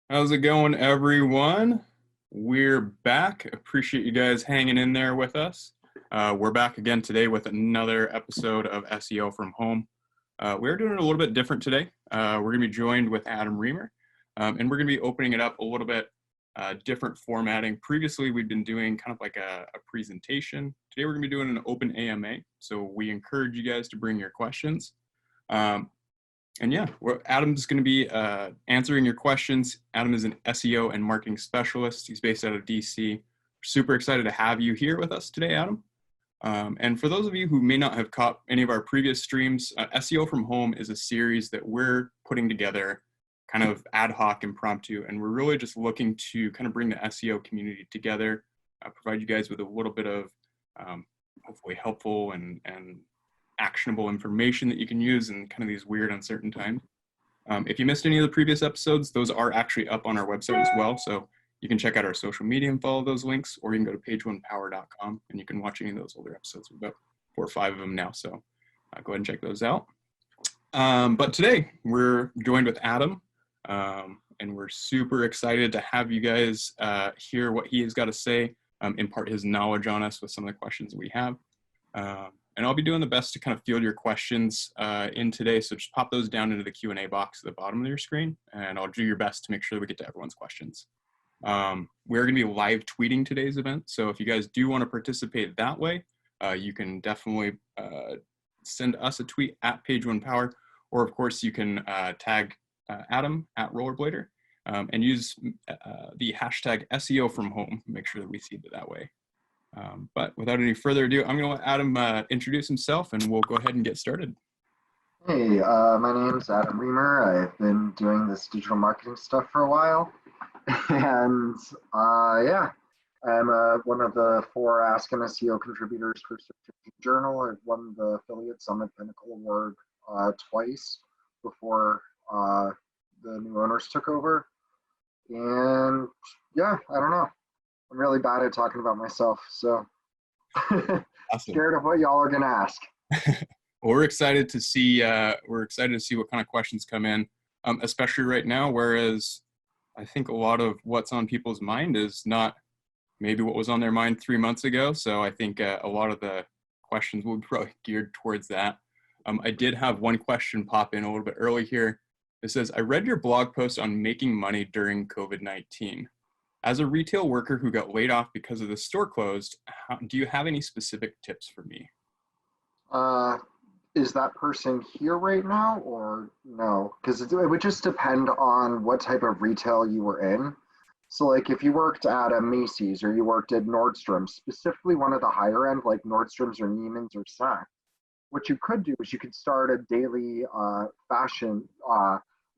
How's it going, everyone? We're back. Appreciate you guys hanging in there with us. We're back again today with another episode of SEO from home. We're doing it a little bit different today. We're going to be joined with Adam Riemer, and we're going to be opening it up a little bit different formatting. Previously, we've been doing kind of like a presentation. Today, we're going to be doing an open AMA. So we encourage you guys to bring your questions. And yeah, Adam's going to be answering your questions. Adam is an SEO and marketing specialist. He's based out of DC. Super excited to have you here with us today, Adam. And for those of you who may not have caught any of our previous streams, SEO from Home is a series that we're putting together kind of ad hoc, impromptu, and we're really just looking to kind of bring the SEO community together, provide you guys with a little bit of hopefully helpful and actionable information that you can use in kind of these weird, uncertain times. If you missed any of the previous episodes, those are actually up on our website as well. So you can check out our social media and follow those links, or you can go to pageonepower.com and you can watch any of those older episodes. We've got 4 or 5 of them now, so go ahead and check those out. But today we're joined with Adam, and we're super excited to have you guys hear what he has got to say, impart his knowledge on us with some of the questions we have. And I'll be doing the best to kind of field your questions in today. So just pop those down into the Q&A box at the bottom of your screen, and I'll do your best to make sure that we get to everyone's questions. We're going to be live tweeting today's event. So if you guys do want to participate that way, you can definitely send us a tweet at PageOnePower, or of course you can tag Adam at Rollerblader and use the hashtag SEO from home. Make sure that we see it that way. But without any further ado, I'm going to let Adam introduce himself, and we'll go ahead and get started. Hey, my name's Adam Riemer. I've been doing this digital marketing stuff for a while. And yeah, I'm one of the 4 Ask an SEO contributors for Search Engine Journal. I've won the Affiliate Summit Pinnacle Award twice before the new owners took over. And yeah, I don't know. I'm really bad at talking about myself, so awesome. Scared of what y'all are gonna ask. Well, we're excited to see what kind of questions come in, especially right now. Whereas I think a lot of what's on people's mind is not maybe what was on their mind 3 months ago. So I think a lot of the questions will be probably geared towards that. I did have one question pop in a little bit early here. It says, I read your blog post on making money during COVID-19. As a retail worker who got laid off because of the store closed, do you have any specific tips for me? Is that person here right now or no? Because it would just depend on what type of retail you were in. So like if you worked at a Macy's or you worked at Nordstrom's, specifically one of the higher end like Nordstrom's or Neiman's or Saks, what you could do is you could start a daily fashion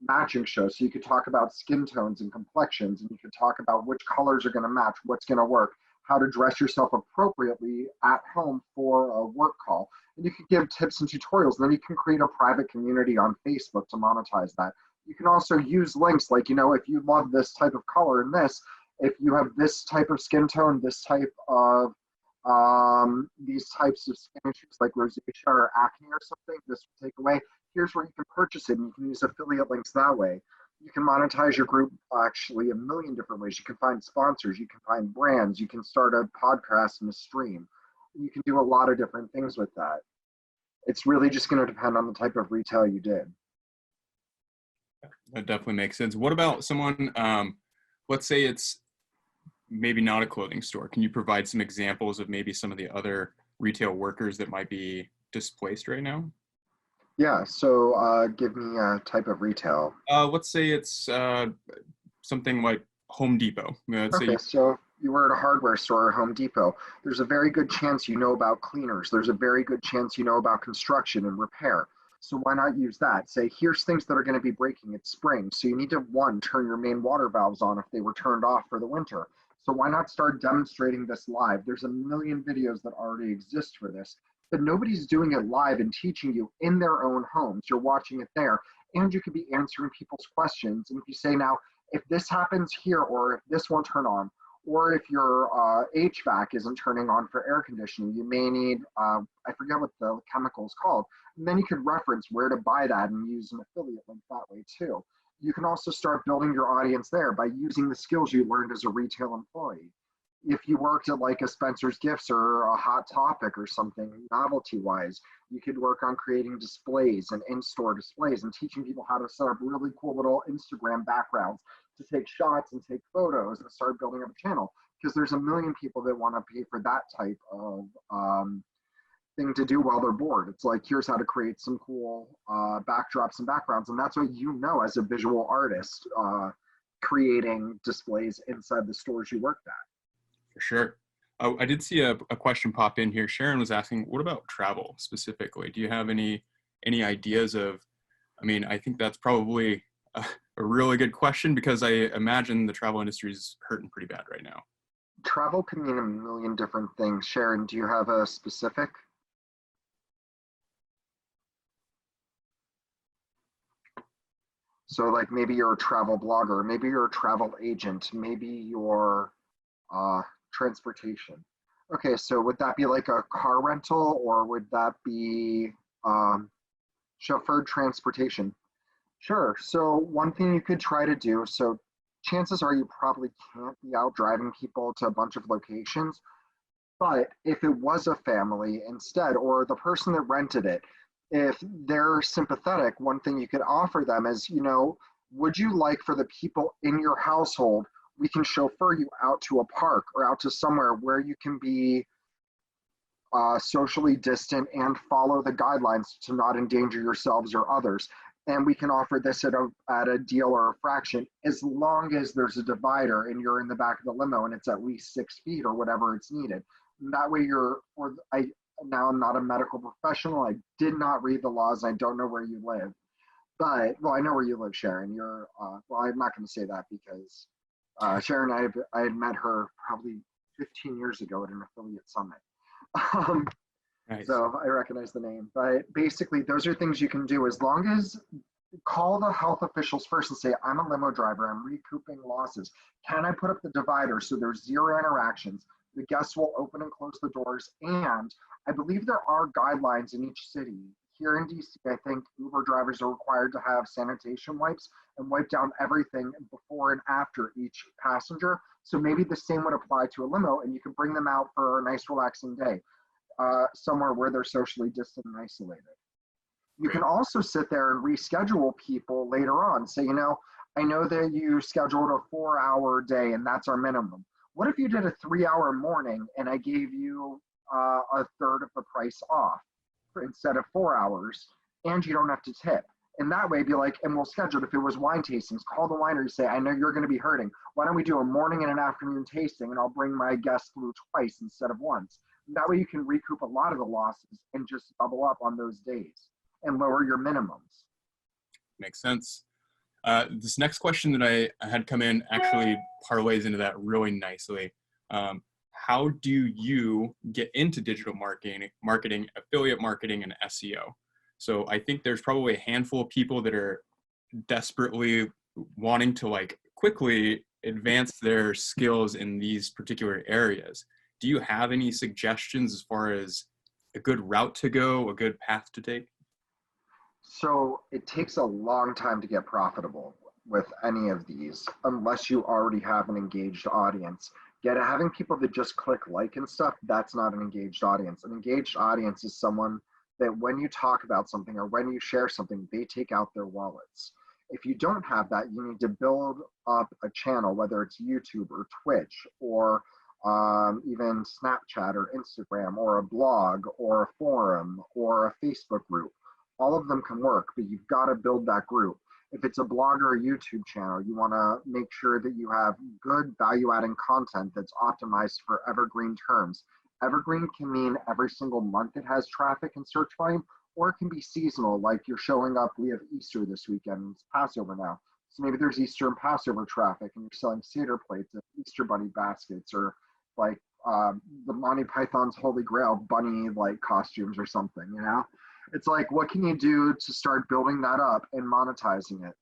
matching show. So you could talk about skin tones and complexions, and you could talk about which colors are going to match, what's going to work, how to dress yourself appropriately at home for a work call. And you could give tips and tutorials. And then you can create a private community on Facebook to monetize that. You can also use links like, if you love this type of color and this, if you have this type of skin tone, this type of these types of skin issues like rosacea or acne or something, this will take away. Here's where you can purchase it, and you can use affiliate links that way. You can monetize your group actually a million different ways. You can find sponsors, you can find brands, you can start a podcast and a stream. You can do a lot of different things with that. It's really just going to depend on the type of retail you did. That definitely makes sense. What about someone, let's say it's maybe not a clothing store. Can you provide some examples of maybe some of the other retail workers that might be displaced right now? Yeah, so give me a type of retail. Let's say it's something like Home Depot. So if you were at a hardware store or Home Depot, there's a very good chance you know about cleaners. There's a very good chance you know about construction and repair. So why not use that? Say, here's things that are going to be breaking. It's spring. So you need to, 1, turn your main water valves on if they were turned off for the winter. So why not start demonstrating this live? There's a million videos that already exist for this, but nobody's doing it live and teaching you in their own homes. You're watching it there, and you could be answering people's questions. And if you say, now, if this happens here, or if this won't turn on, or if your HVAC isn't turning on for air conditioning, you may need, I forget what the chemical is called. And then you could reference where to buy that and use an affiliate link that way too. You can also start building your audience there by using the skills you learned as a retail employee. If you worked at like a Spencer's Gifts or a Hot Topic or something novelty wise, you could work on creating displays and in-store displays and teaching people how to set up really cool little Instagram backgrounds to take shots and take photos and start building up a channel, because there's a million people that want to pay for that type of thing to do while they're bored. It's like, here's how to create some cool backdrops and backgrounds. And that's what you know as a visual artist, creating displays inside the stores you worked at. For sure. I did see a question pop in here. Sharon was asking, what about travel specifically? Do you have any ideas of, I mean, I think that's probably a really good question, because I imagine the travel industry is hurting pretty bad right now. Travel can mean a million different things. Sharon, do you have a specific? So like maybe you're a travel blogger, maybe you're a travel agent, maybe you're transportation. Okay, so would that be like a car rental, or would that be chauffeured transportation? Sure. So one thing you could try to do, so chances are you probably can't be out driving people to a bunch of locations, but if it was a family instead, or the person that rented it, if they're sympathetic, one thing you could offer them is, would you like for the people in your household, we can chauffeur you out to a park or out to somewhere where you can be socially distant and follow the guidelines to not endanger yourselves or others. And we can offer this at a deal or a fraction, as long as there's a divider and you're in the back of the limo and it's at least 6 feet or whatever it's needed. And that way now I'm not a medical professional. I did not read the laws. I don't know where you live, but, well, I know where you live, Sharon. Well, I'm not going to say that because Sharon, I had met her probably 15 years ago at an affiliate summit. Nice. So I recognize the name, but basically those are things you can do, as long as call the health officials first and say, I'm a limo driver, I'm recouping losses. Can I put up the divider so there's 0 interactions? The guests will open and close the doors. And I believe there are guidelines in each city. Here in DC, I think Uber drivers are required to have sanitation wipes and wipe down everything before and after each passenger. So maybe the same would apply to a limo, and you can bring them out for a nice relaxing day, somewhere where they're socially distant and isolated. You can also sit there and reschedule people later on. Say, I know that you scheduled a 4-hour day and that's our minimum. What if you did a 3-hour morning and I gave you a third of the price off instead of 4 hours, and you don't have to tip? And that way, be like, and we'll schedule it. If it was wine tastings, call the winery, say, I know you're going to be hurting. Why don't we do a morning and an afternoon tasting, and I'll bring my guests through twice instead of once. And that way you can recoup a lot of the losses and just double up on those days and lower your minimums. Makes sense. This next question that I had come in actually parlays into that really nicely. How do you get into digital marketing, affiliate marketing, and SEO? So I think there's probably a handful of people that are desperately wanting to quickly advance their skills in these particular areas. Do you have any suggestions as far as a good route to go, a good path to take? So it takes a long time to get profitable with any of these, unless you already have an engaged audience. Having people that just click like and stuff, that's not an engaged audience. An engaged audience is someone that when you talk about something or when you share something, they take out their wallets. If you don't have that, you need to build up a channel, whether it's YouTube or Twitch or even Snapchat or Instagram or a blog or a forum or a Facebook group. All of them can work, but you've got to build that group. If it's a blog or a YouTube channel, you want to make sure that you have good value-adding content that's optimized for evergreen terms. Evergreen can mean every single month it has traffic and search volume, or it can be seasonal, like you're showing up, we have Easter this weekend, it's Passover now. So maybe there's Easter and Passover traffic and you're selling Seder plates and Easter bunny baskets, or like the Monty Python's Holy Grail bunny costumes or something, It's like, what can you do to start building that up and monetizing it?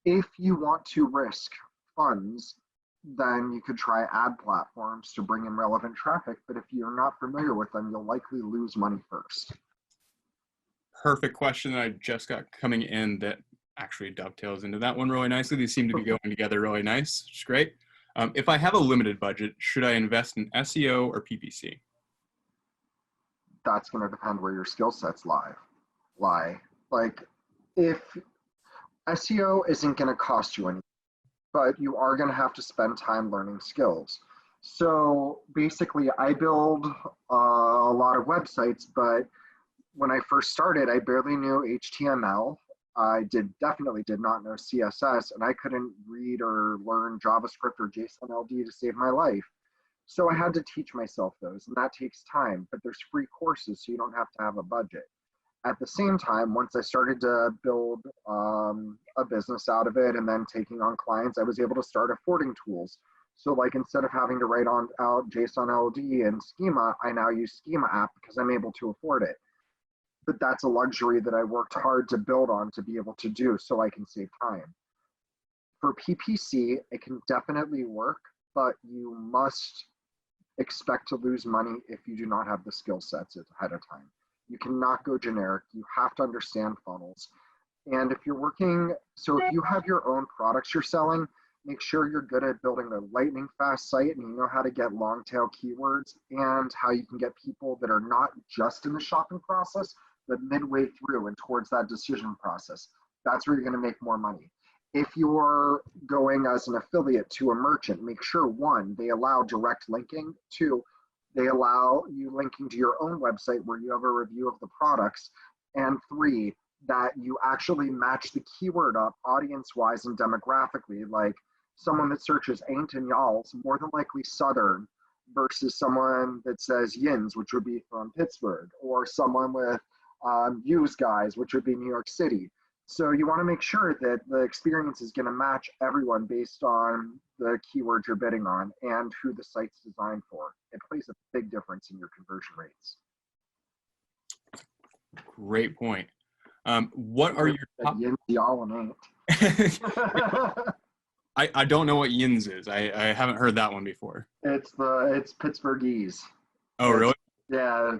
If you want to risk funds, then you could try ad platforms to bring in relevant traffic. But if you're not familiar with them, you'll likely lose money first. Perfect question that I just got coming in that actually dovetails into that one really nicely. These seem to be going together really nice, which is great. If I have a limited budget, should I invest in SEO or PPC? That's going to depend where your skill sets lie. Like, if SEO isn't going to cost you anything, but you are going to have to spend time learning skills. So basically, I build a lot of websites, but when I first started, I barely knew HTML. I definitely did not know CSS, and I couldn't read or learn JavaScript or JSON LD to save my life. So I had to teach myself those, and that takes time, but there's free courses, so you don't have to have a budget. At the same time, once I started to build a business out of it and then taking on clients, I was able to start affording tools. So like, instead of having to write out JSON LD and schema, I now use Schema app because I'm able to afford it. But that's a luxury that I worked hard to build on to be able to do so I can save time. For PPC, it can definitely work, but you must expect to lose money if you do not have the skill sets ahead of time. You cannot go generic. You have to understand funnels. And if you're working, so if you have your own products you're selling, make sure you're good at building a lightning fast site and you know how to get long tail keywords and how you can get people that are not just in the shopping process, but midway through and towards that decision process. That's where you're going to make more money. If you're going as an affiliate to a merchant, make sure, one, they allow direct linking. Two, they allow you linking to your own website where you have a review of the products. And three, that you actually match the keyword up audience-wise and demographically. Like, someone that searches ain't and y'all's, more than likely Southern, versus someone that says yins, which would be from Pittsburgh, or someone with use guys, which would be New York City. So you want to make sure that the experience is going to match everyone based on the keywords you're bidding on and who the site's designed for. It plays a big difference in your conversion rates. Great point. What are your top... Yins, y'all, and ain't. I don't know what yins is. I haven't heard that one before. It's Pittsburghese. Oh, really? Yeah.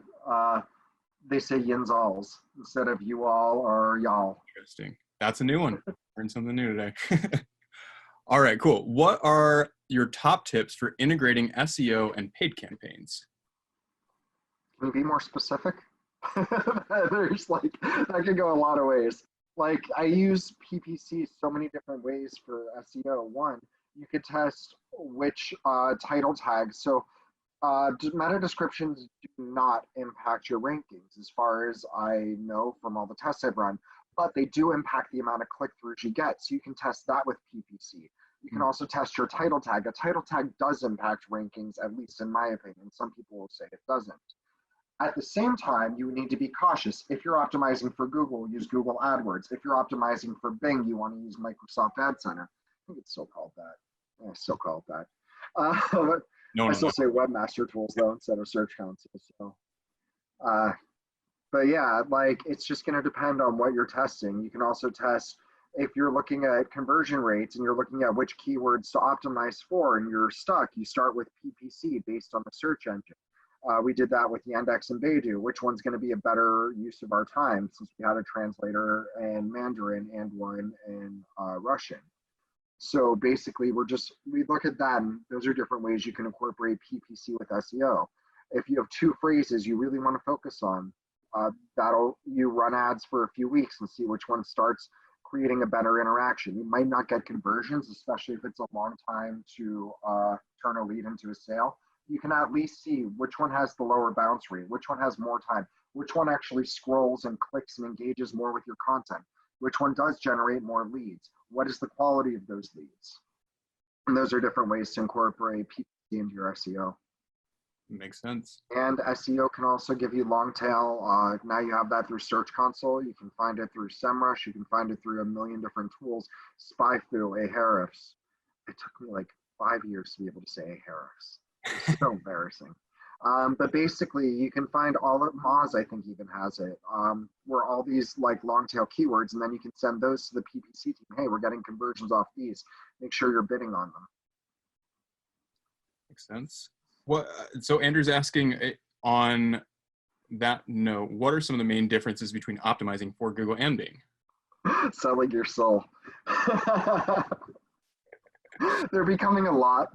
They say yins alls instead of you all or y'all. Interesting. That's a new one. Learned something new today. All right, cool. What are your top tips for integrating SEO and paid campaigns? Can you be more specific? There's like, that could go a lot of ways. Like, I use PPC so many different ways for SEO. One, you could test which title tags. So meta descriptions do not impact your rankings as far as I know from all the tests I've run, but they do impact the amount of click-throughs you get. So you can test that with PPC. You can also test your title tag. A title tag does impact rankings, at least in my opinion. Some people will say it doesn't. At the same time, you need to be cautious. If you're optimizing for Google, use Google AdWords. If you're optimizing for Bing, you want to use Microsoft Ad Center. I think it's still called that. Yeah, I still call it that. I still say webmaster tools though instead of search console. So, but yeah, like, it's just going to depend on what you're testing. You can also test if you're looking at conversion rates and you're looking at which keywords to optimize for, and you're stuck. You start with PPC based on the search engine. We did that with Yandex and Baidu. Which one's going to be a better use of our time, since we had a translator in Mandarin and one in Russian. So basically, we look at that, and those are different ways you can incorporate PPC with SEO. If you have two phrases you really want to focus on, you run ads for a few weeks and see which one starts creating a better interaction. You might not get conversions, especially if it's a long time to turn a lead into a sale. You can at least see which one has the lower bounce rate, which one has more time, which one actually scrolls and clicks and engages more with your content, which one does generate more leads. What is the quality of those leads? And those are different ways to incorporate PPC into your SEO. Makes sense. And SEO can also give you long tail. Now you have that through Search Console. You can find it through SEMrush. You can find it through a million different tools. SpyFu, Ahrefs. It took me like 5 years to be able to say Ahrefs. It's so embarrassing. But basically, you can find all of Moz, I think, even has it, where all these like long tail keywords, and then you can send those to the PPC team. Hey, we're getting conversions off these. Make sure you're bidding on them. Makes sense. So Andrew's asking, on that note, what are some of the main differences between optimizing for Google and Bing? Selling your soul. They're becoming a lot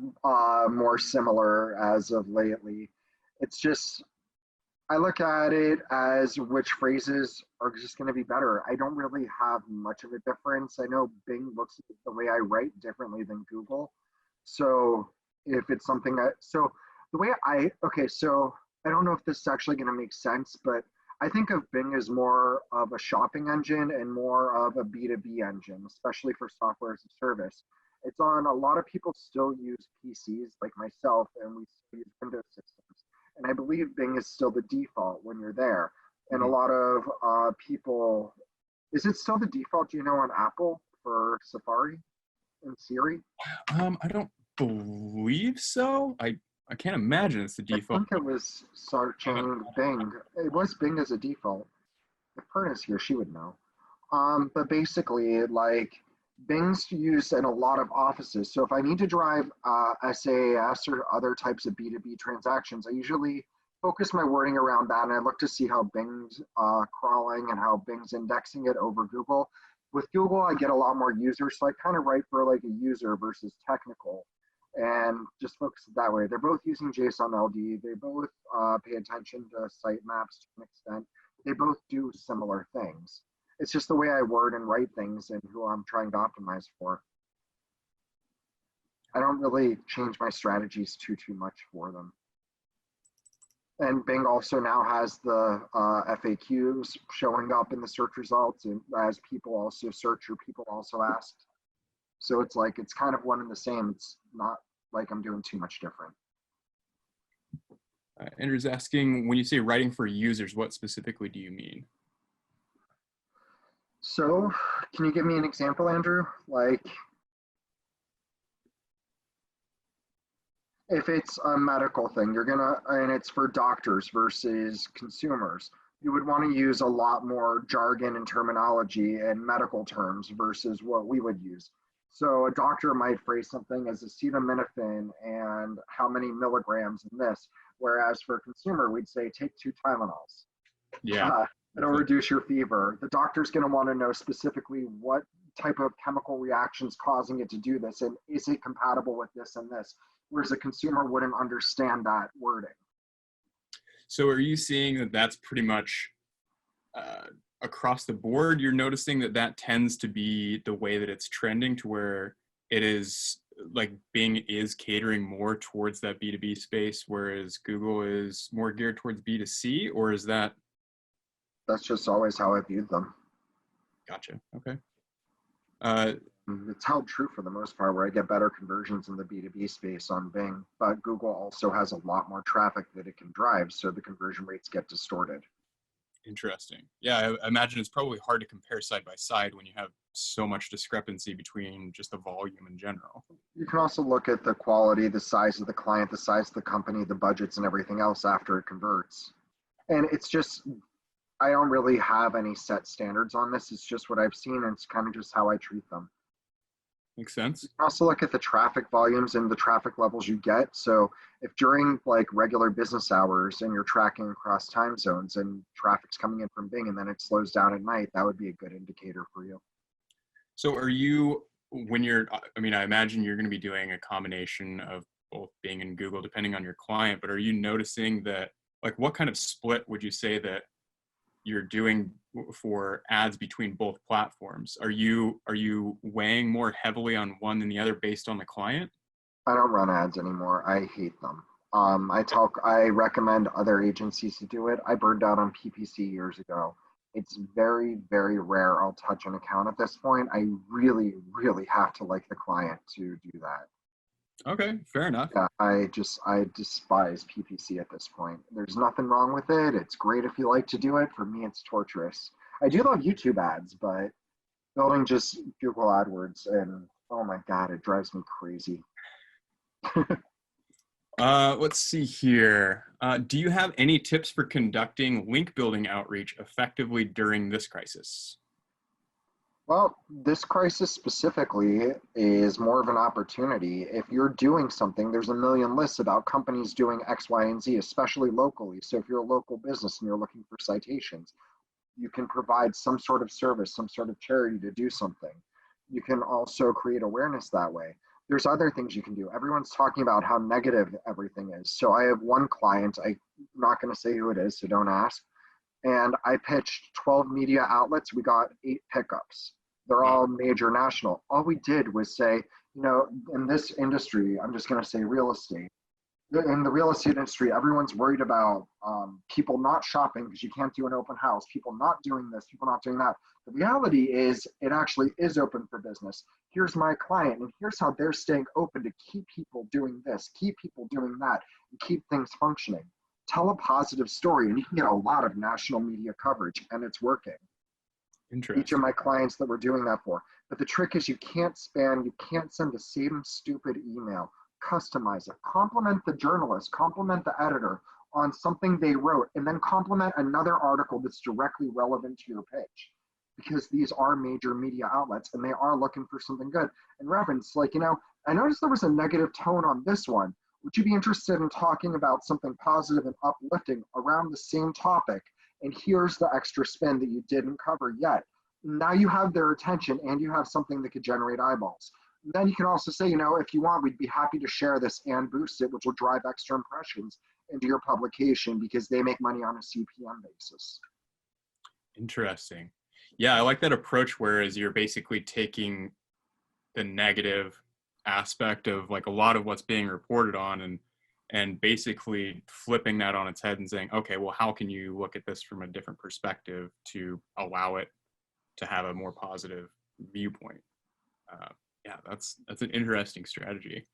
more similar as of lately. It's just, I look at it as which phrases are just going to be better. I don't really have much of a difference. I know Bing looks at the way I write differently than Google. So if it's something that, so the way okay, so I don't know if this is actually going to make sense, but I think of Bing as more of a shopping engine and more of a B2B engine, especially for software as a service. It's on a lot of people still use PCs like myself, and we still use Windows systems. And I believe Bing is still the default when you're there. And a Mhm. lot of people, is it still the default, do you know, on Apple for Safari and Siri? I don't believe so. I can't imagine it's the I default. think it was Haven't- searching Bing. It was Bing as a default. If Perna's here, she would know. But basically, like Bing's used in a lot of offices. So if I need to drive SaaS or other types of B2B transactions, I usually focus my wording around that, and I look to see how Bing's crawling and how Bing's indexing it over Google. With Google, I get a lot more users, so I kind of write for like a user versus technical, and just focus it that way. They're both using JSON LD. They both pay attention to sitemaps to an extent. They both do similar things. It's just the way I word and write things and who I'm trying to optimize for. I don't really change my strategies too much for them. And Bing also now has the FAQs showing up in the search results, and as people also search or people also asked. So it's like it's kind of one and the same. It's not like I'm doing too much different. Andrew's asking, when you say writing for users, what specifically do you mean? So can you give me an example, Andrew? Like if it's a medical thing, and it's for doctors versus consumers, you would want to use a lot more jargon and terminology and medical terms versus what we would use. So a doctor might phrase something as acetaminophen and how many milligrams in this, whereas for a consumer, we'd say take 2 Tylenols. Yeah. It'll reduce your fever. The doctor's going to want to know specifically what type of chemical reactions causing it to do this, and is it compatible with this and this, whereas a consumer wouldn't understand that wording. So are you seeing that that's pretty much across the board? You're noticing that that tends to be the way that it's trending, to where it is like Bing is catering more towards that B2B space, whereas Google is more geared towards B2C, or is that? That's just always how I viewed them. Gotcha. Okay. It's held true for the most part, where I get better conversions in the B2B space on Bing, but Google also has a lot more traffic that it can drive, so the conversion rates get distorted. Interesting. Yeah, I imagine it's probably hard to compare side by side when you have so much discrepancy between just the volume in general. You can also look at the quality, the size of the client, the size of the company, the budgets, and everything else after it converts. And it's just, I don't really have any set standards on this. It's just what I've seen, and it's kind of just how I treat them. Makes sense. You can also look at the traffic volumes and the traffic levels you get. So if during like regular business hours and you're tracking across time zones and traffic's coming in from Bing and then it slows down at night, that would be a good indicator for you. So are you, when you're, I mean, I imagine you're going to be doing a combination of both Bing and Google depending on your client, but are you noticing that, like, what kind of split would you say that you're doing for ads between both platforms? Are you weighing more heavily on one than the other based on the client? I don't run ads anymore. I hate them. I recommend other agencies to do it. I burned out on PPC years ago. It's very, very rare I'll touch an account at this point. I really, really have to like the client to do that. Okay, fair enough. Yeah, I despise PPC at this point. There's nothing wrong with it. It's great if you like to do it. For me, it's torturous. I do love YouTube ads, but building just Google AdWords, and oh my God, it drives me crazy. Let's see here. Do you have any tips for conducting link building outreach effectively during this crisis? Well, this crisis specifically is more of an opportunity. If you're doing something, there's a million lists about companies doing X, Y, and Z, especially locally. So if you're a local business and you're looking for citations, You can provide some sort of service, some sort of charity to do something. You can also create awareness that way. There's other things you can do. Everyone's talking about how negative everything is. So I have one client, I'm not going to say who it is, so don't ask. And I pitched 12 media outlets. We got 8 pickups. They're all major national. All we did was say, you know, in this industry, I'm just going to say real estate. In the real estate industry, everyone's worried about people not shopping because you can't do an open house, people not doing this, people not doing that. The reality is it actually is open for business. Here's my client, and here's how they're staying open to keep people doing this, keep people doing that, and keep things functioning. Tell a positive story, and you can get a lot of national media coverage, and it's working. Interesting. Each of my clients that we're doing that for. But the trick is you can't spam, you can't send the same stupid email. Customize it, compliment the journalist, compliment the editor on something they wrote, and then compliment another article that's directly relevant to your pitch, because these are major media outlets and they are looking for something good. And reference, like, you know, I noticed there was a negative tone on this one. Would you be interested in talking about something positive and uplifting around the same topic? And here's the extra spin that you didn't cover yet. Now you have their attention and you have something that could generate eyeballs. Then you can also say, you know, if you want, we'd be happy to share this and boost it, which will drive extra impressions into your publication because they make money on a CPM basis. Interesting. Yeah, I like that approach, whereas you're basically taking the negative aspect of like a lot of what's being reported on and basically flipping that on its head and saying, okay, well, how can you look at this from a different perspective to allow it to have a more positive viewpoint? Yeah, that's an interesting strategy.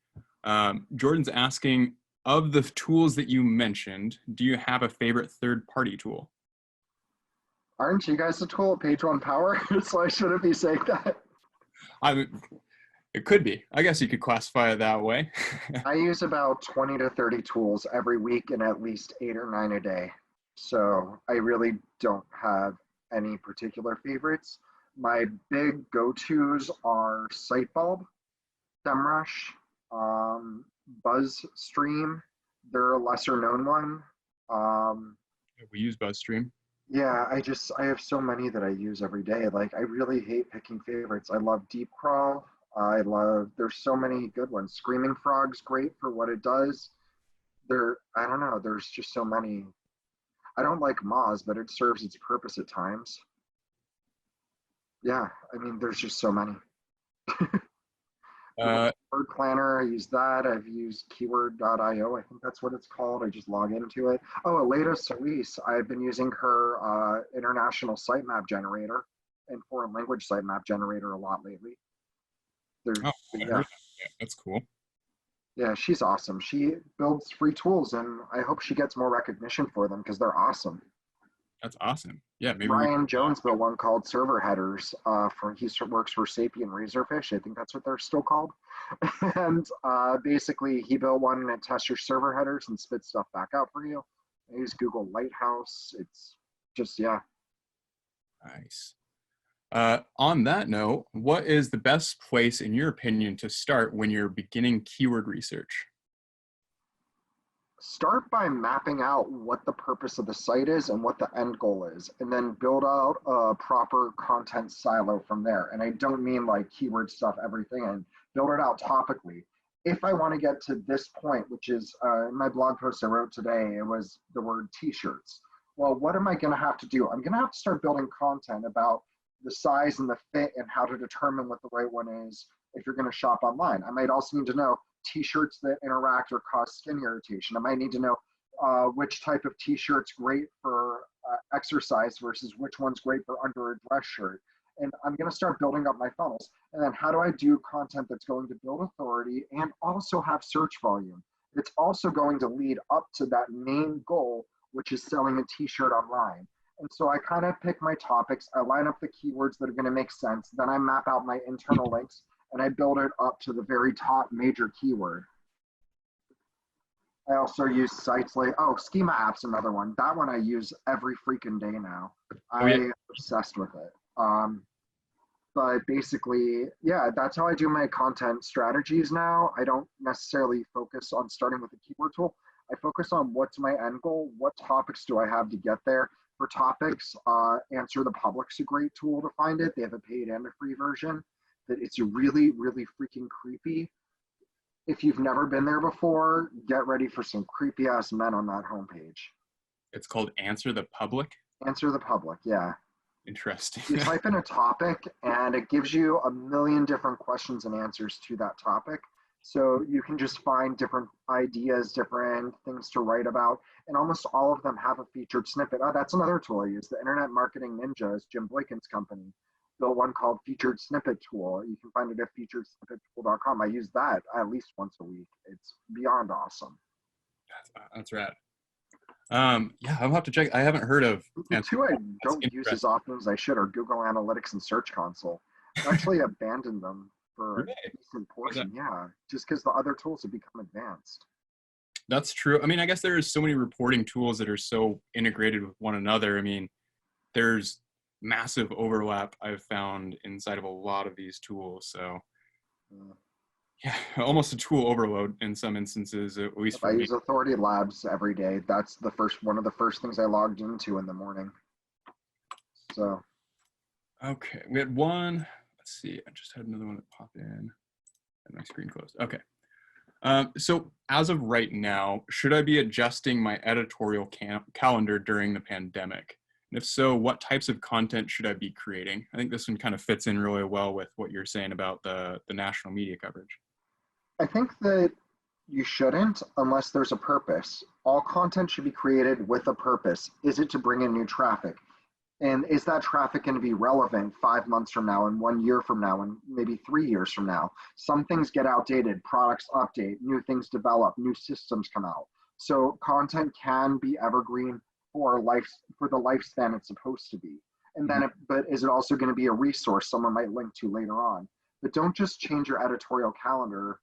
Jordan's asking, of the tools that you mentioned, do you have a favorite third-party tool? Aren't you guys a tool at Page One Power? So I shouldn't be saying that. It could be. I guess you could classify it that way. I use about 20 to 30 tools every week and at least 8 or 9 a day. So I really don't have any particular favorites. My big go-tos are Sitebulb, SEMrush, BuzzStream. They're a lesser known one. We use BuzzStream. Yeah, I have so many that I use every day. Like, I really hate picking favorites. I love Deep Crawl. There's so many good ones. Screaming Frog's great for what it does. I don't know, there's just so many. I don't like Moz, but it serves its purpose at times. Yeah, I mean, there's just so many. Word Planner, I use that. I've used keyword.io. I think that's what it's called. I just log into it. Oh, Aleda Solis. I've been using her international sitemap generator and foreign language sitemap generator a lot lately. Yeah, that's cool. Yeah, she's awesome. She builds free tools, and I hope she gets more recognition for them because they're awesome. That's awesome. Yeah, maybe Ryan Jones built one called Server Headers. He works for Sapien Razorfish. I think that's what they're still called. And basically, he built one and it tests your server headers and spits stuff back out for you. I use Google Lighthouse. It's just, yeah. Nice. On that note, what is the best place, in your opinion, to start when you're beginning keyword research? Start by mapping out what the purpose of the site is and what the end goal is, and then build out a proper content silo from there. And I don't mean like keyword stuff, everything, and build it out topically. If I want to get to this point, which is in my blog post I wrote today, it was the word t-shirts. Well, what am I going to have to do? I'm going to have to start building content about the size and the fit and how to determine what the right one is if you're going to shop online. I might also need to know t-shirts that interact or cause skin irritation. I might need to know which type of t-shirt's great for exercise versus which one's great for under a dress shirt. And I'm going to start building up my funnels. And then how do I do content that's going to build authority and also have search volume? It's also going to lead up to that main goal, which is selling a t-shirt online. And so I kind of pick my topics, I line up the keywords that are going to make sense, then I map out my internal links, and I build it up to the very top major keyword. I also use sites like, Schema App's another one. That one I use every freaking day now. I'm obsessed with it. But basically, yeah, that's how I do my content strategies now. I don't necessarily focus on starting with a keyword tool. I focus on what's my end goal, what topics do I have to get there, For topics, Answer the Public's a great tool to find it. They have a paid and a free version. That it's really, really freaking creepy. If you've never been there before, get ready for some creepy ass men on that homepage. It's called Answer the Public. Answer the Public, yeah. Interesting. You type in a topic and it gives you a million different questions and answers to that topic. So you can just find different ideas, different things to write about, and almost all of them have a featured snippet. Oh, that's another tool I use. The Internet Marketing Ninja is Jim Boykin's company. Built one called Featured Snippet Tool. You can find it at featuredsnippettool.com. I use that at least once a week. It's beyond awesome. That's rad. Yeah, I'll have to check. I haven't heard of. The two I don't use as often as I should are Google Analytics and Search Console. I actually abandoned them for a decent portion. Yeah, just because the other tools have become advanced. That's true. I mean, I guess there's so many reporting tools that are so integrated with one another. I mean, there's massive overlap I've found inside of a lot of these tools. So yeah, almost a tool overload in some instances, at least for me. I use Authority Labs every day. That's one of the first things I logged into in the morning. So okay, we had one. Let's see, I just had another one that popped in and my screen closed. Okay. So as of right now, should I be adjusting my editorial calendar during the pandemic? And if so, what types of content should I be creating? I think this one kind of fits in really well with what you're saying about the national media coverage. I think that you shouldn't unless there's a purpose. All content should be created with a purpose. Is it to bring in new traffic? And is that traffic going to be relevant 5 months from now and 1 year from now and maybe 3 years from now? Some things get outdated, products update, new things develop, new systems come out. So content can be evergreen for the lifespan it's supposed to be. And then, but is it also going to be a resource someone might link to later on? But don't just change your editorial calendar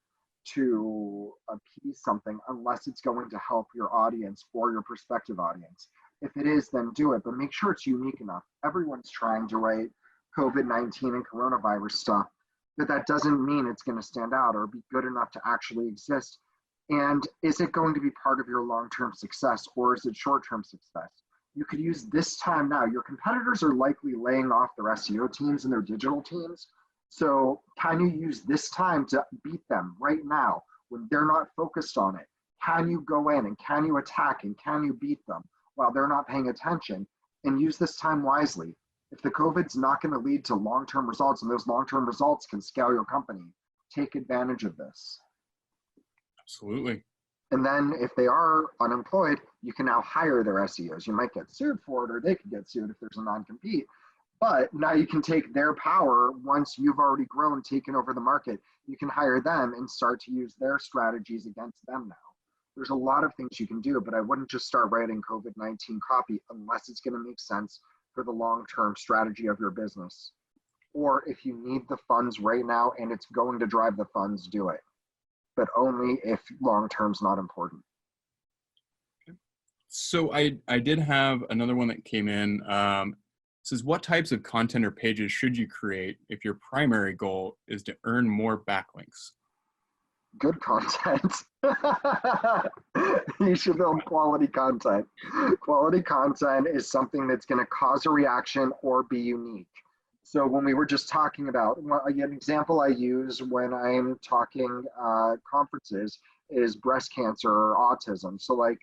to appease something unless it's going to help your audience or your prospective audience. If it is, then do it, but make sure it's unique enough. Everyone's trying to write COVID-19 and coronavirus stuff, but that doesn't mean it's going to stand out or be good enough to actually exist. And is it going to be part of your long-term success, or is it short-term success? You could use this time now. Your competitors are likely laying off their SEO teams and their digital teams. So can you use this time to beat them right now when they're not focused on it? Can you go in and can you attack and can you beat them while they're not paying attention, and use this time wisely? If the COVID's not going to lead to long-term results and those long-term results can scale your company, take advantage of this. Absolutely. And then if they are unemployed, you can now hire their SEOs. You might get sued for it, or they could get sued if there's a non-compete. But now you can take their power once you've already grown, taken over the market. You can hire them and start to use their strategies against them now. There's a lot of things you can do, but I wouldn't just start writing COVID-19 copy unless it's going to make sense for the long-term strategy of your business. Or if you need the funds right now and it's going to drive the funds, do it. But only if long-term's not important. So I did have another one that came in. It says, what types of content or pages should you create if your primary goal is to earn more backlinks? Good content. You should build quality content. Quality content is something that's going to cause a reaction or be unique. So when we were just talking about, an example I use when I'm talking conferences is breast cancer or autism. So like,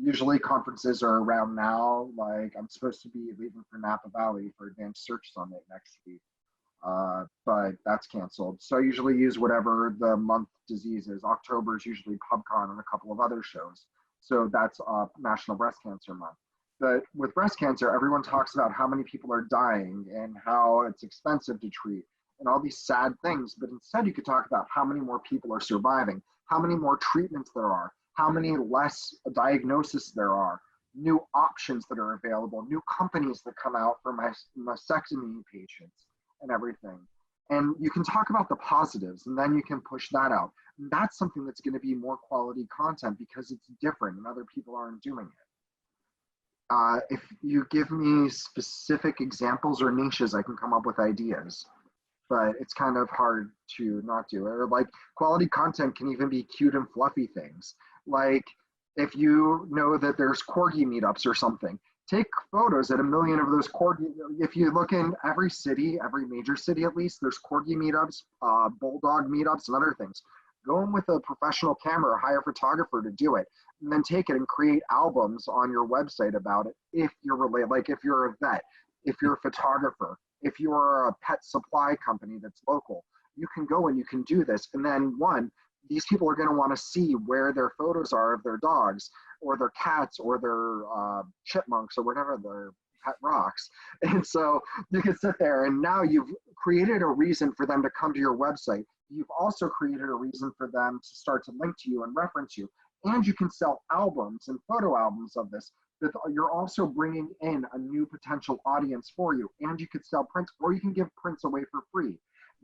usually conferences are around now. Like I'm supposed to be leaving for Napa Valley for Advanced Search Summit next week. But that's canceled. So I usually use whatever the month disease is. October is usually PubCon and a couple of other shows. So that's National Breast Cancer Month. But with breast cancer, everyone talks about how many people are dying and how it's expensive to treat and all these sad things. But instead you could talk about how many more people are surviving, how many more treatments there are, how many less diagnoses there are, new options that are available, new companies that come out for mastectomy patients and everything. And you can talk about the positives and then you can push that out. And that's something that's going to be more quality content because it's different and other people aren't doing it. If you give me specific examples or niches, I can come up with ideas, but it's kind of hard to not do it. Or like quality content can even be cute and fluffy things. Like If you know that there's corgi meetups or something, take photos at a million of those corgi. If you look in every city, every major city at least, there's corgi meetups, bulldog meetups, and other things. Go in with a professional camera, hire a photographer to do it, and then take it and create albums on your website about it. If you're related, like if you're a vet, if you're a photographer, if you're a pet supply company that's local, you can go and you can do this. And then these people are going to want to see where their photos are of their dogs or their cats or their chipmunks or whatever their pet rocks. And so you can sit there and now you've created a reason for them to come to your website. You've also created a reason for them to start to link to you and reference you. And you can sell albums and photo albums of this. That you're also bringing in a new potential audience for you. And you could sell prints, or you can give prints away for free.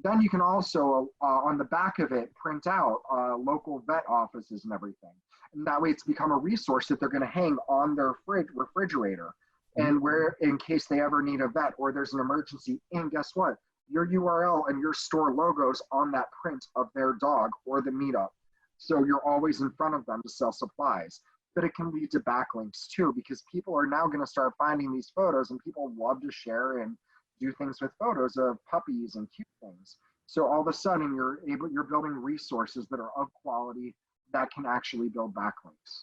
Then you can also, on the back of it, print out local vet offices and everything. And that way it's become a resource that they're going to hang on their refrigerator. And where, in case they ever need a vet or there's an emergency, and guess what? Your URL and your store logos on that print of their dog or the meetup. So you're always in front of them to sell supplies. But it can lead to backlinks too, because people are now going to start finding these photos, and people love to share and do things with photos of puppies and cute things. So all of a sudden you're building resources that are of quality that can actually build backlinks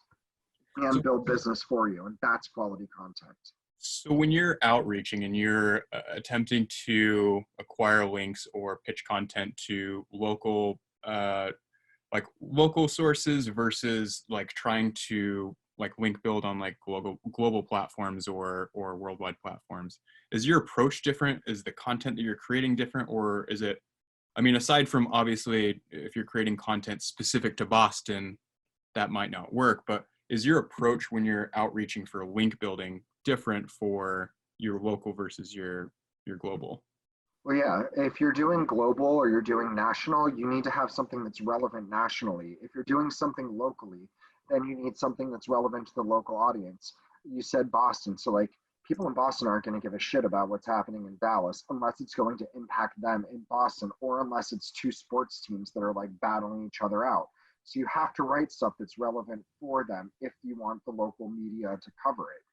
and build business for you. And that's quality content. So when you're outreaching and you're attempting to acquire links or pitch content to local, like local sources versus like trying to like link build on like global platforms or worldwide platforms, is your approach different? Is the content that you're creating different? Or is it, I mean, aside from obviously if you're creating content specific to Boston, that might not work, but is your approach when you're outreaching for link building different for your local versus your global? Well, yeah, if you're doing global or you're doing national, you need to have something that's relevant nationally. If you're doing something locally, then you need something that's relevant to the local audience. You said Boston, so like people in Boston aren't going to give a shit about what's happening in Dallas unless it's going to impact them in Boston, or unless it's two sports teams that are like battling each other out. So you have to write stuff that's relevant for them if you want the local media to cover it.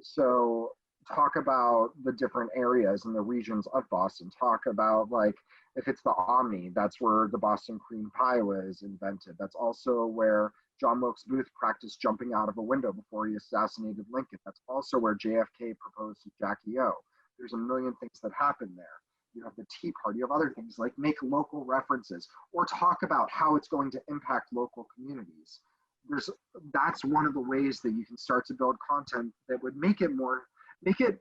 So talk about the different areas and the regions of Boston. Talk about, like, if it's the Omni, that's where the Boston cream pie was invented. That's also where John Wilkes Booth practiced jumping out of a window before he assassinated Lincoln. That's also where JFK proposed to Jackie O. There's a million things that happen there. You have the Tea Party, you have other things, like make local references or talk about how it's going to impact local communities. That's one of the ways that you can start to build content that would make it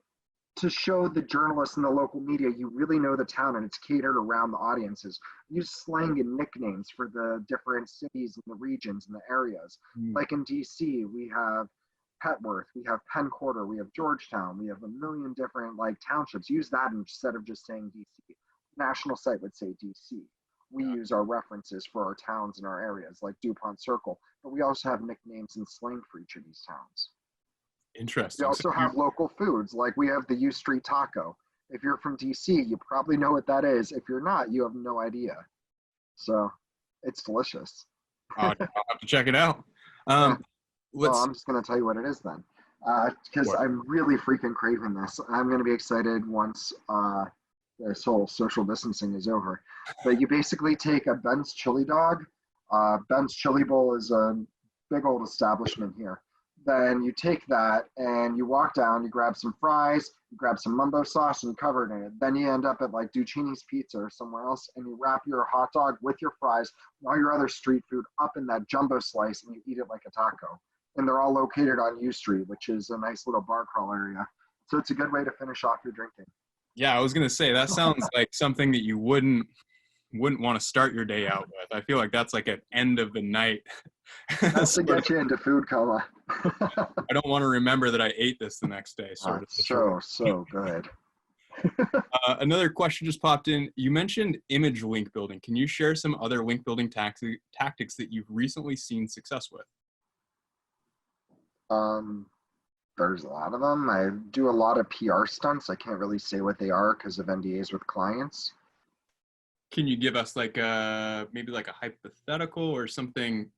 to show the journalists and the local media you really know the town and it's catered around the audiences. Use slang and nicknames for the different cities and the regions and the areas. Like in DC, we have Petworth, we have Penn Quarter, we have Georgetown, we have a million different like townships. Use that instead of just saying DC. National site would say DC. We use our references for our towns and our areas, like DuPont Circle, but we also have nicknames and slang for each of these towns. Interesting. We also have local foods, like we have the U Street Taco. If you're from DC, you probably know what that is. If you're not, you have no idea. So it's delicious. I'll have to check it out. Yeah. Well, I'm just going to tell you what it is then, because I'm really freaking craving this. I'm going to be excited once this whole social distancing is over. But you basically take a Ben's Chili Dog. Ben's Chili Bowl is a big old establishment here. Then you take that and you walk down, you grab some fries, you grab some mumbo sauce, and you cover it in it. Then you end up at like Duccini's Pizza or somewhere else, and you wrap your hot dog with your fries and all your other street food up in that jumbo slice, and you eat it like a taco. And they're all located on U Street, which is a nice little bar crawl area. So it's a good way to finish off your drinking. Yeah, I was gonna say that sounds like something that you wouldn't want to start your day out with. I feel like that's like an end of the night. That's to get you into food coma. I don't want to remember that I ate this the next day. Sort of. So good. Another question just popped in. You mentioned image link building. Can you share some other link building tactics that you've recently seen success with? There's a lot of them. I do a lot of PR stunts. I can't really say what they are because of NDAs with clients. Can you give us like maybe like a hypothetical or something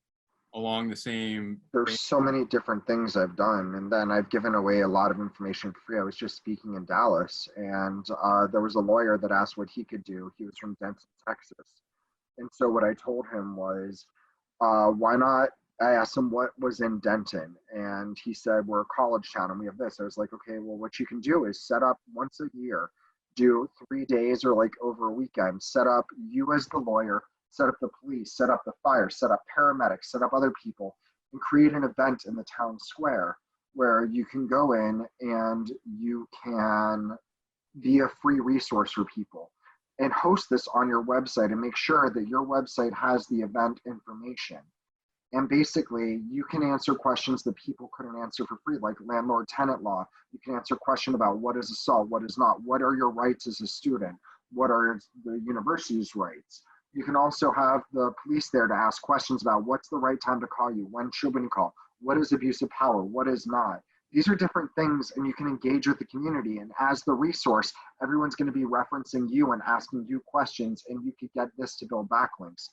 along the same There's vein? so many different things I've done, and then I've given away a lot of information for free. I was just speaking in Dallas, and there was a lawyer that asked what he could do. He was from Denton, Texas, and so what I told him was, why not? I asked him what was in Denton, and he said, we're a college town and we have this. I was like, okay, well, what you can do is set up once a year, do 3 days or like over a weekend, set up you as the lawyer, set up the police, set up the fire, set up paramedics, set up other people, and create an event in the town square where you can go in and you can be a free resource for people and host this on your website and make sure that your website has the event information. And basically, you can answer questions that people couldn't answer for free, like landlord-tenant law. You can answer questions about what is assault, what is not, what are your rights as a student, what are the university's rights. You can also have the police there to ask questions about what's the right time to call you, when should we call, what is abuse of power, what is not. These are different things, and you can engage with the community. And as the resource, everyone's going to be referencing you and asking you questions, and you could get this to build backlinks.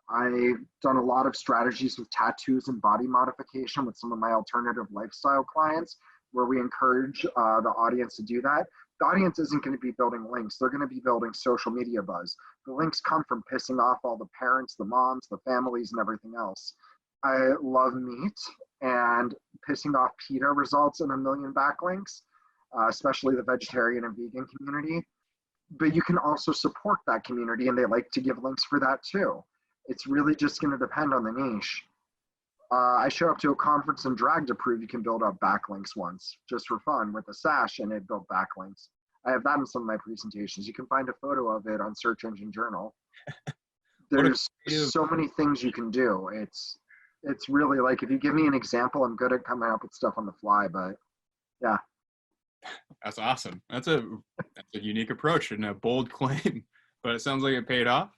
I've done a lot of strategies with tattoos and body modification with some of my alternative lifestyle clients, where we encourage the audience to do that. The audience isn't going to be building links. They're going to be building social media buzz. The links come from pissing off all the parents, the moms, the families, and everything else. I love meat, and pissing off PETA results in 1 million backlinks, especially the vegetarian and vegan community. But you can also support that community, and they like to give links for that too. It's really just going to depend on the niche. I showed up to a conference in drag to prove you can build up backlinks once, just for fun, with a sash, and it built backlinks. I have that in some of my presentations. You can find a photo of it on Search Engine Journal. There's so many things you can do. It's really like, if you give me an example, I'm good at coming up with stuff on the fly, but yeah. That's awesome. That's a unique approach and a bold claim, but it sounds like it paid off.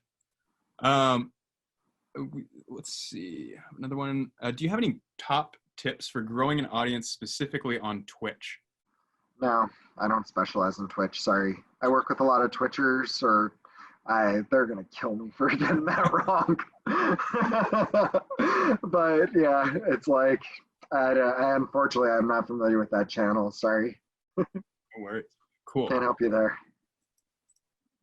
Let's see, another one. Do you have any top tips for growing an audience specifically on Twitch? No, I don't specialize in Twitch. Sorry. I work with a lot of Twitchers, or they're going to kill me for getting that wrong. But yeah, it's like, unfortunately, I'm not familiar with that channel. Sorry. No worries. Cool. Can't help you there.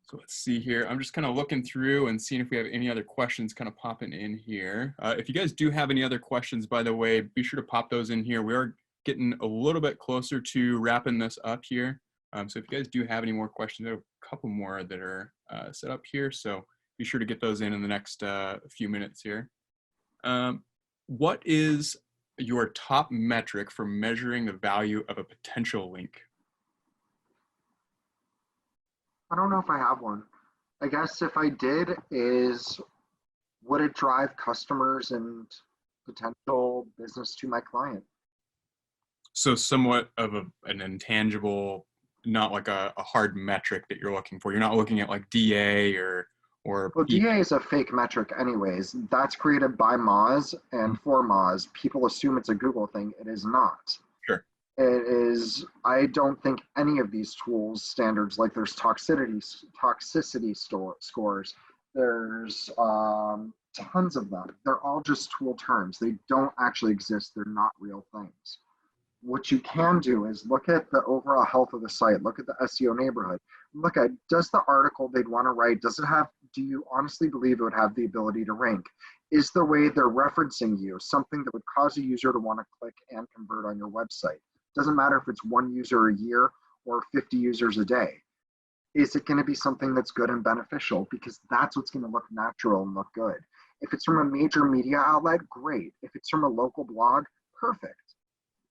So let's see here. I'm just kind of looking through and seeing if we have any other questions kind of popping in here. If you guys do have any other questions, by the way, be sure to pop those in here. We are getting a little bit closer to wrapping this up here. So if you guys do have any more questions, there are a couple more that are set up here. So be sure to get those in the next few minutes here. What is your top metric for measuring the value of a potential link? I don't know if I have one. I guess if I did, is would it drive customers and potential business to my client? So somewhat of an intangible, not like a hard metric that you're looking for. You're not looking at like DA or Well, DA is a fake metric anyways. That's created by Moz and for Moz. People assume it's a Google thing. It is not. Sure. It is, I don't think any of these tools standards, like there's toxicity scores, there's tons of them. They're all just tool terms. They don't actually exist. They're not real things. What you can do is look at the overall health of the site, look at the SEO neighborhood, look at, does the article they'd want to write, does it have, do you honestly believe it would have the ability to rank? Is the way they're referencing you something that would cause a user to want to click and convert on your website? Doesn't matter if it's 1 user a year or 50 users a day. Is it going to be something that's good and beneficial? Because that's what's going to look natural and look good. If it's from a major media outlet, great. If it's from a local blog, perfect.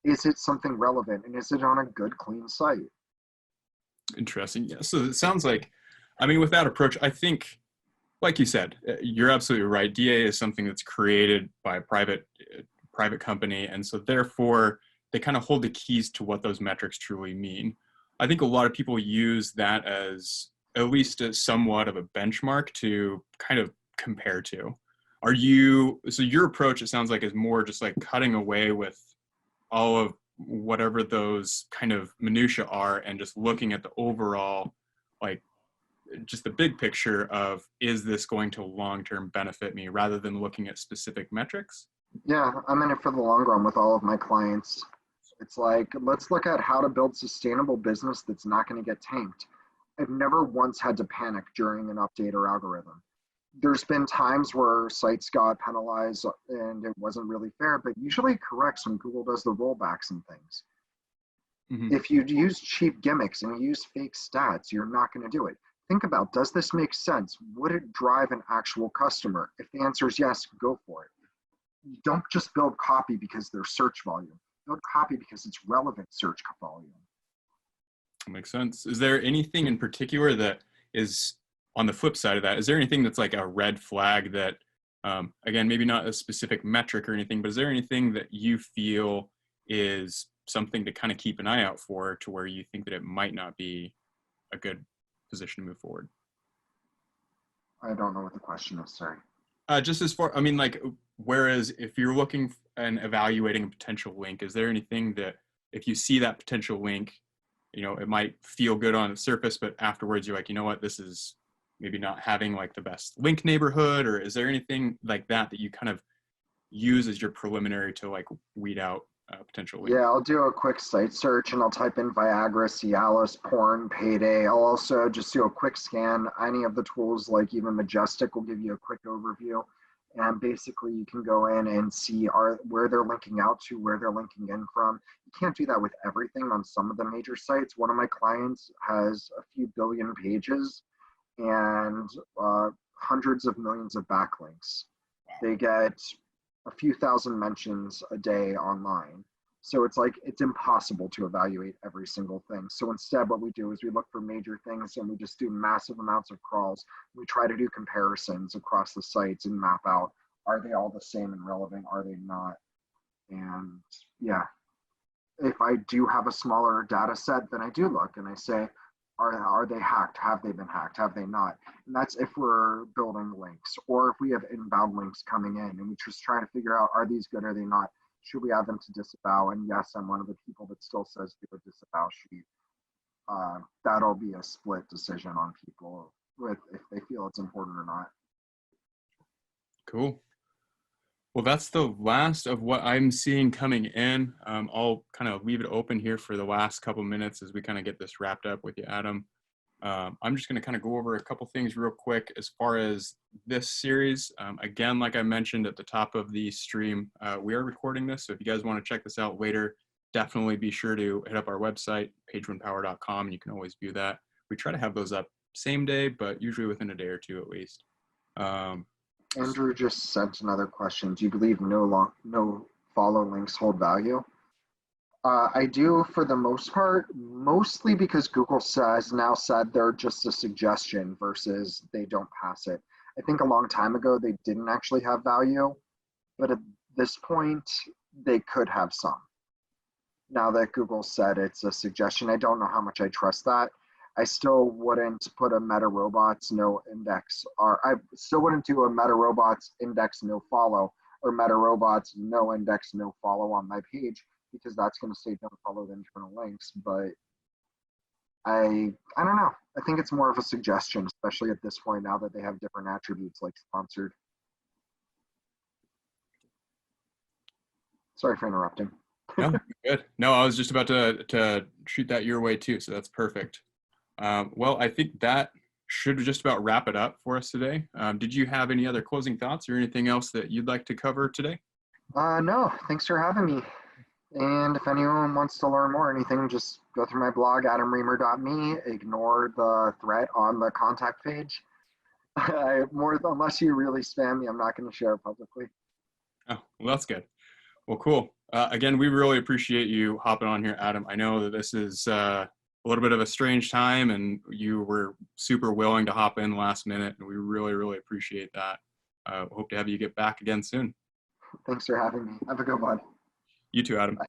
Is it something relevant, and is it on a good, clean site? Interesting. Yeah. So it sounds like, I mean, with that approach, I think, like you said, you're absolutely right. DA is something that's created by a private company, and so therefore they kind of hold the keys to what those metrics truly mean. I think a lot of people use that as at least somewhat of a benchmark to kind of compare to. So your approach, it sounds like, is more just like cutting away with all of whatever those kind of minutia are and just looking at the overall, like, just the big picture of, is this going to long-term benefit me, rather than looking at specific metrics? Yeah, I'm in it for the long run with all of my clients. It's like, let's look at how to build sustainable business that's not going to get tanked. I've never once had to panic during an update or algorithm. There's been times where sites got penalized and it wasn't really fair, but usually it corrects when Google does the rollbacks and things. Hmm. If you use cheap gimmicks and you use fake stats, you're not going to do it. Think about, does this make sense? Would it drive an actual customer? If the answer is yes, go for it. You don't just build copy because there's search volume. Build copy because it's relevant search volume. Makes sense. Is there anything in particular that is on the flip side of that? Is there anything that's like a red flag that, again, maybe not a specific metric or anything, but is there anything that you feel is something to kind of keep an eye out for to where you think that it might not be a good position to move forward? I don't know what the question is, sorry. Just as far, I mean, like, whereas if you're looking and evaluating a potential link, is there anything that if you see that potential link, it might feel good on the surface, but afterwards you're like, you know what, this is maybe not having like the best link neighborhood, or is there anything like that that you kind of use as your preliminary to like weed out potential Yeah, links? I'll do a quick site search and I'll type in Viagra, Cialis, porn, payday. I'll also just do a quick scan. Any of the tools, like even Majestic, will give you a quick overview. And basically, you can go in and see where they're linking out to, where they're linking in from. You can't do that with everything on some of the major sites. One of my clients has a few billion pages and hundreds of millions of backlinks. They get a few thousand mentions a day online. So it's like, it's impossible to evaluate every single thing. So instead, what we do is we look for major things and we just do massive amounts of crawls. We try to do comparisons across the sites and map out, are they all the same and relevant? Are they not? And yeah, if I do have a smaller data set, then I do look and I say, are they hacked? Have they been hacked? Have they not? And that's if we're building links or if we have inbound links coming in and we just trying to figure out, are these good? Are they not? Should we add them to disavow? And yes, I'm one of the people that still says do a disavow sheet. That'll be a split decision on people with if they feel it's important or not. Cool. Well, that's the last of what I'm seeing coming in. I'll kind of leave it open here for the last couple minutes as we kind of get this wrapped up with you, Adam. I'm just going to kind of go over a couple things real quick as far as this series. Again, like I mentioned at the top of the stream, we are recording this. So if you guys want to check this out later, definitely be sure to hit up our website, pageonepower.com, and you can always view that. We try to have those up same day, but usually within a day or two at least. Andrew just sent another question. Do you believe no follow links hold value? I do for the most part, mostly because Google says now said they're just a suggestion versus they don't pass it. I think a long time ago they didn't actually have value, but at this point they could have some. Now that Google said it's a suggestion, I don't know how much I trust that. I still wouldn't put a meta robots no index, or I still wouldn't do a meta robots index no follow or meta robots no index no follow on my page because that's going to say don't follow the internal links. But I don't know. I think it's more of a suggestion, especially at this point now that they have different attributes like sponsored. Sorry for interrupting. No, good. No, I was just about to shoot that your way too, so that's perfect. Well, I think that should just about wrap it up for us today. Did you have any other closing thoughts or anything else that you'd like to cover today? No, thanks for having me. And if anyone wants to learn more or anything, just go through my blog, adamriemer.me. Ignore the threat on the contact page. Unless you really spam me, I'm not going to share it publicly. Oh, well, that's good. Well, cool. Again, we really appreciate you hopping on here, Adam. I know that this is a little bit of a strange time, and you were super willing to hop in last minute, and we really, really appreciate that. Hope to have you get back again soon. Thanks for having me. Have a good one. You too, Adam. Bye.